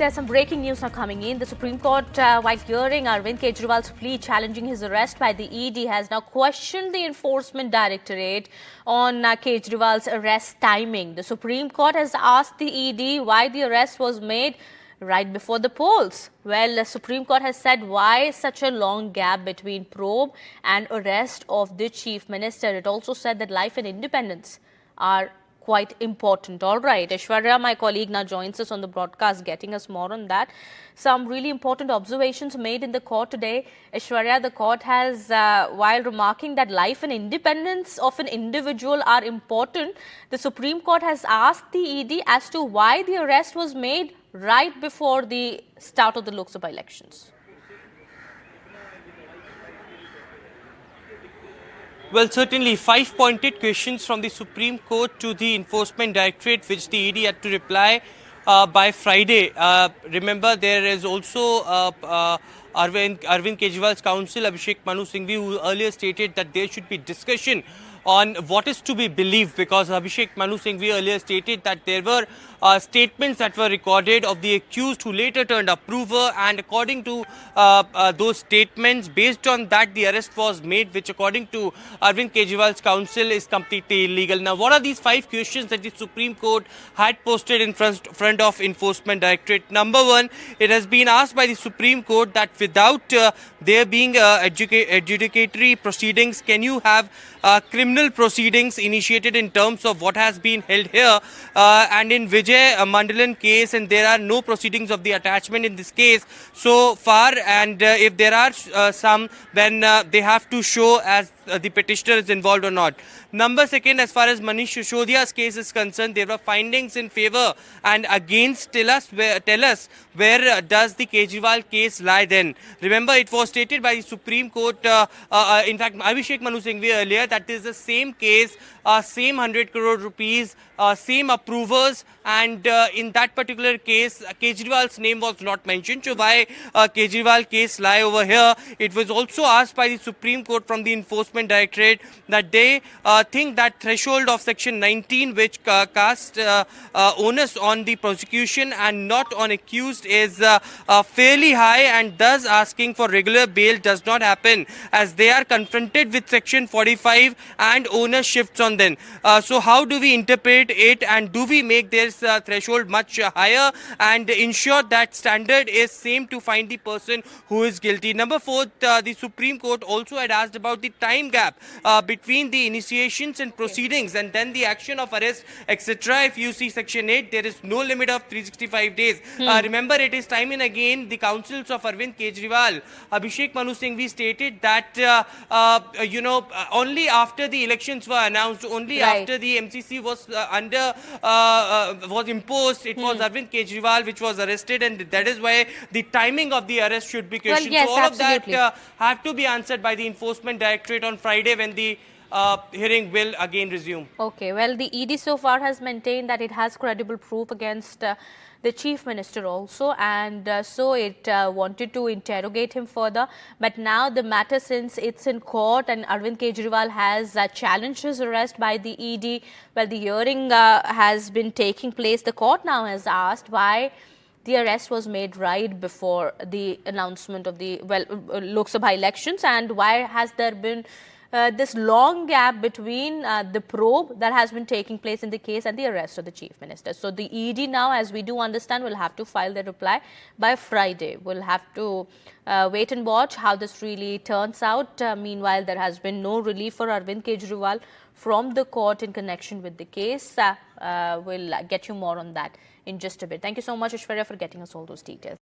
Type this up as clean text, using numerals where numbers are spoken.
There's some breaking news now coming in. The Supreme Court, while hearing Arvind Kejriwal's plea challenging his arrest by the ED, has now questioned the Enforcement Directorate on Kejriwal's arrest timing. The Supreme Court has asked the ED why the arrest was made right before the polls. Well, the Supreme Court has said why such a long gap between probe and arrest of the Chief Minister. It also said that life and independence are quite important. All right, Aishwarya, my colleague, now joins us on the broadcast, getting us more on that. Some really important observations made in the court today. Aishwarya, the court has, while remarking that life and independence of an individual are important, the Supreme Court has asked the ED as to why the arrest was made right before the start of the Lok Sabha elections. Well, certainly 5 pointed questions from the Supreme Court to the Enforcement Directorate, which the ED had to reply by Friday. Remember, there is also Arvind Kejriwal's counsel, Abhishek Manu Singhvi, who earlier stated that there should be discussion on what is to be believed, because Abhishek Manu Singhvi earlier stated that there were statements that were recorded of the accused who later turned approver, and according to those statements, based on that the arrest was made, which according to Arvind Kejriwal's counsel is completely illegal. Now, what are these 5 questions that the Supreme Court had posted in front of Enforcement Directorate? Number one, it has been asked by the Supreme Court that without there being adjudicatory proceedings, can you have criminal proceedings initiated in terms of what has been held here, and in Vijay Mandalan case, and there are no proceedings of the attachment in this case so far, and if there are some, then they have to show as the petitioner is involved or not. Number second, as far as Manish Sisodia's case is concerned, there were findings in favor and against. Tell us where does the Kejriwal case lie then? Remember, it was stated by the Supreme Court, in fact, Abhishek Manu Singhvi earlier, that is the same case, same 100 crore rupees, same approvers, and in that particular case, Kejriwal's name was not mentioned. So why Kejriwal case lie over here? It was also asked by the Supreme Court from the Enforcement Directorate that they think that threshold of Section 19, which casts onus on the prosecution and not on accused, is fairly high, and thus asking for regular bail does not happen, as they are confronted with Section 45 and onus shifts on them. So how do we interpret it, and do we make this threshold much higher and ensure that standard is same to find the person who is guilty? Number 4, the Supreme Court also had asked about the time gap between the initiations and proceedings and then the action of arrest, etc. If you see Section 8, there is no limit of 365 days. Remember, it is time and again the counsels of Arvind Kejriwal, Abhishek Manu Singhvi, stated that only after the elections were announced, only after the MCC was was imposed, it was Arvind Kejriwal which was arrested, and that is why the timing of the arrest should be questioned. Well, yes, so all absolutely. of that have to be answered by the Enforcement Directorate on Friday, when the hearing will again resume. Okay, well, the ED so far has maintained that it has credible proof against the Chief Minister also, and so it wanted to interrogate him further. But now the matter, since it's in court and Arvind Kejriwal has challenged his arrest by the ED, well, the hearing has been taking place. The court now has asked why the arrest was made right before the announcement of the Lok Sabha elections, and why has there been this long gap between the probe that has been taking place in the case and the arrest of the Chief Minister. So the ED now, as we do understand, will have to file their reply by Friday. We'll have to wait and watch how this really turns out. Meanwhile, there has been no relief for Arvind Kejriwal from the court in connection with the case. We'll get you more on that in just a bit. Thank you so much, Aishwarya, for getting us all those details.